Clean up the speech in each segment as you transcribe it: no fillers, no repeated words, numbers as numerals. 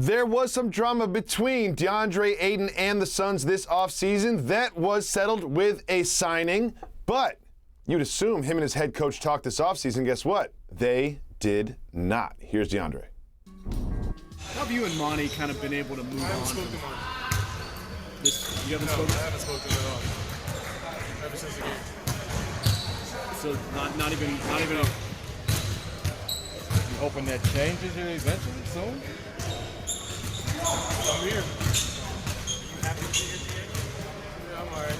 There was some drama between DeAndre Ayton and the Suns this offseason. That was settled with a signing, but you'd assume him and his head coach talked this offseason. Guess what? They did not. Here's DeAndre. How have you and Monty kind of been able to move on? I haven't spoken to Monty. You haven't spoken? I haven't spoken at all. Ever since the game. So not even. You hoping that changes eventually soon? I'm here. Are you happy to be here today? Yeah, I'm all right.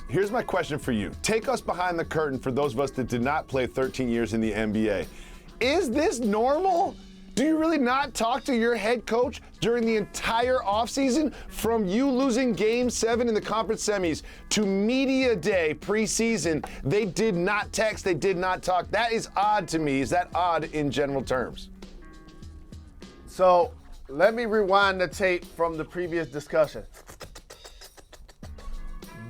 Here's my question for you. Take us behind the curtain for those of us that did not play 13 years in the NBA. Is this normal? Do you really not talk to your head coach during the entire offseason? From you losing Game 7 in the conference semis to media day preseason, they did not text, they did not talk. That is odd to me. Is that odd in general terms? So let me rewind the tape from the previous discussion.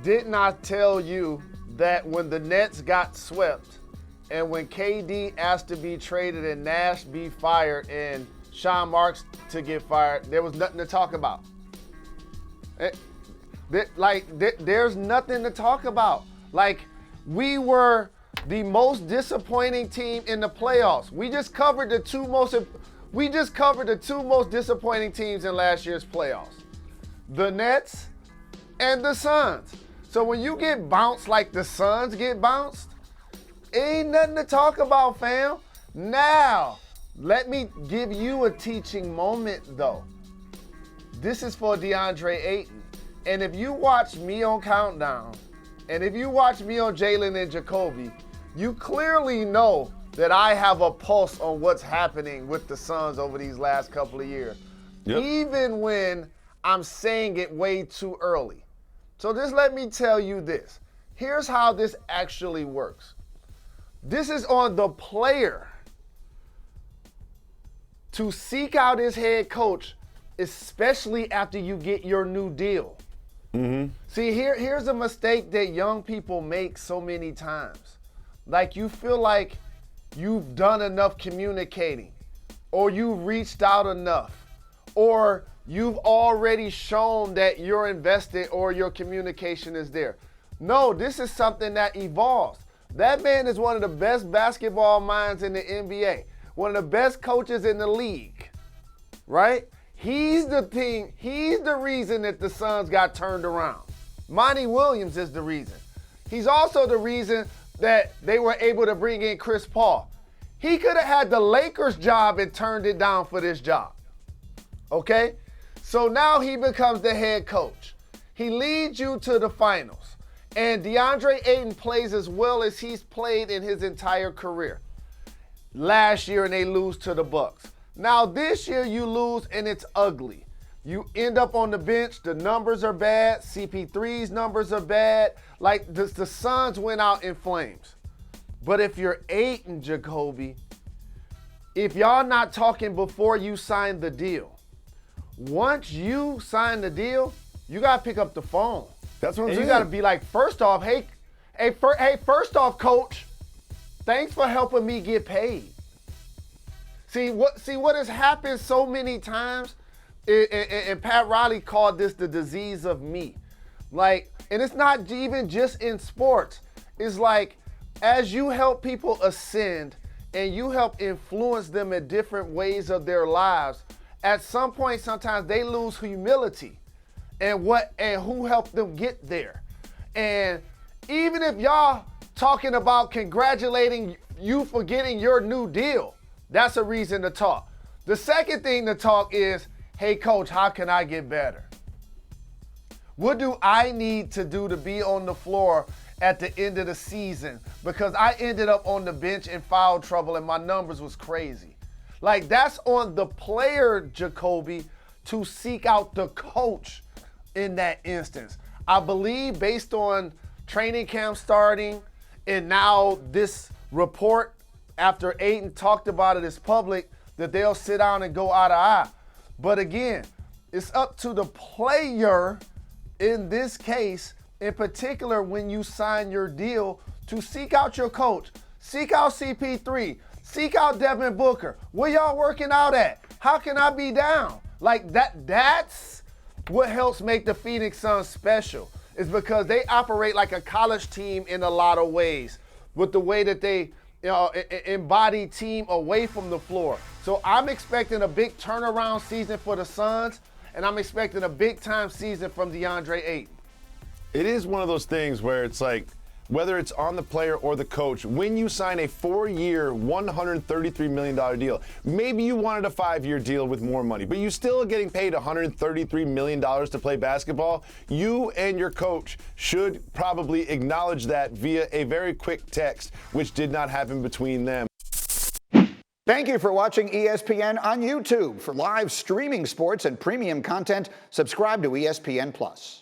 Didn't I tell you that when the Nets got swept and when KD asked to be traded and Nash be fired and Sean Marks to get fired, there was nothing to talk about? There's nothing to talk about. Like, we were the most disappointing team in the playoffs. We just covered the two most disappointing teams in last year's playoffs. The Nets and the Suns. So when you get bounced like the Suns get bounced, ain't nothing to talk about, fam. Now, let me give you a teaching moment, though. This is for DeAndre Ayton. And if you watch me on Countdown, and if you watch me on Jalen and Jacoby, you clearly know that I have a pulse on what's happening with the Suns over these last couple of years. Yep. Even when I'm saying it way too early. So just let me tell you this. Here's how this actually works. This is on the player to seek out his head coach, especially after you get your new deal. Mm-hmm. See, here's a mistake that young people make so many times. Like, you feel like you've done enough communicating, or you've reached out enough, or you've already shown that you're invested or your communication is there. No, this is something that evolves. That man is one of the best basketball minds in the NBA, one of the best coaches in the league, right? He's the reason that the Suns got turned around. Monty Williams is the reason. He's also the reason that they were able to bring in Chris Paul. He could have had the Lakers job and turned it down for this job, okay? So now he becomes the head coach. He leads you to the finals. And DeAndre Ayton plays as well as he's played in his entire career. Last year, and they lose to the Bucks. Now this year you lose and it's ugly. You end up on the bench, the numbers are bad, CP3's numbers are bad. Like the Suns went out in flames. But if you're Ayton, Jacoby, if y'all not talking before you sign the deal, once you sign the deal, you gotta pick up the phone. That's what I'm saying. You gotta be like, first off, first off, coach, thanks for helping me get paid. See what has happened so many times, and Pat Riley called this the disease of me. Like, and it's not even just in sports. It's like, as you help people ascend and you help influence them in different ways of their lives, at some point, sometimes they lose humility and who helped them get there. And even if y'all talking about congratulating you for getting your new deal, that's a reason to talk. The second thing to talk is, hey coach, how can I get better? What do I need to do to be on the floor at the end of the season? Because I ended up on the bench in foul trouble and my numbers was crazy. Like, that's on the player, Jacoby, to seek out the coach in that instance. I believe based on training camp starting and now this report after Ayton talked about it as public, that they'll sit down and go eye to eye. But again, it's up to the player in this case, in particular when you sign your deal, to seek out your coach, seek out CP3, seek out Devin Booker. Where y'all working out at? How can I be down? Like that's what helps make the Phoenix Suns special, is because they operate like a college team in a lot of ways, with the way that they embody team away from the floor. So I'm expecting a big turnaround season for the Suns, and I'm expecting a big time season from DeAndre Ayton. It is one of those things where it's like, whether it's on the player or the coach, when you sign a 4-year, $133 million deal, maybe you wanted a 5-year deal with more money, but you still are getting paid $133 million to play basketball. You and your coach should probably acknowledge that via a very quick text, which did not happen between them. Thank you for watching ESPN on YouTube. For live streaming sports and premium content, subscribe to ESPN+.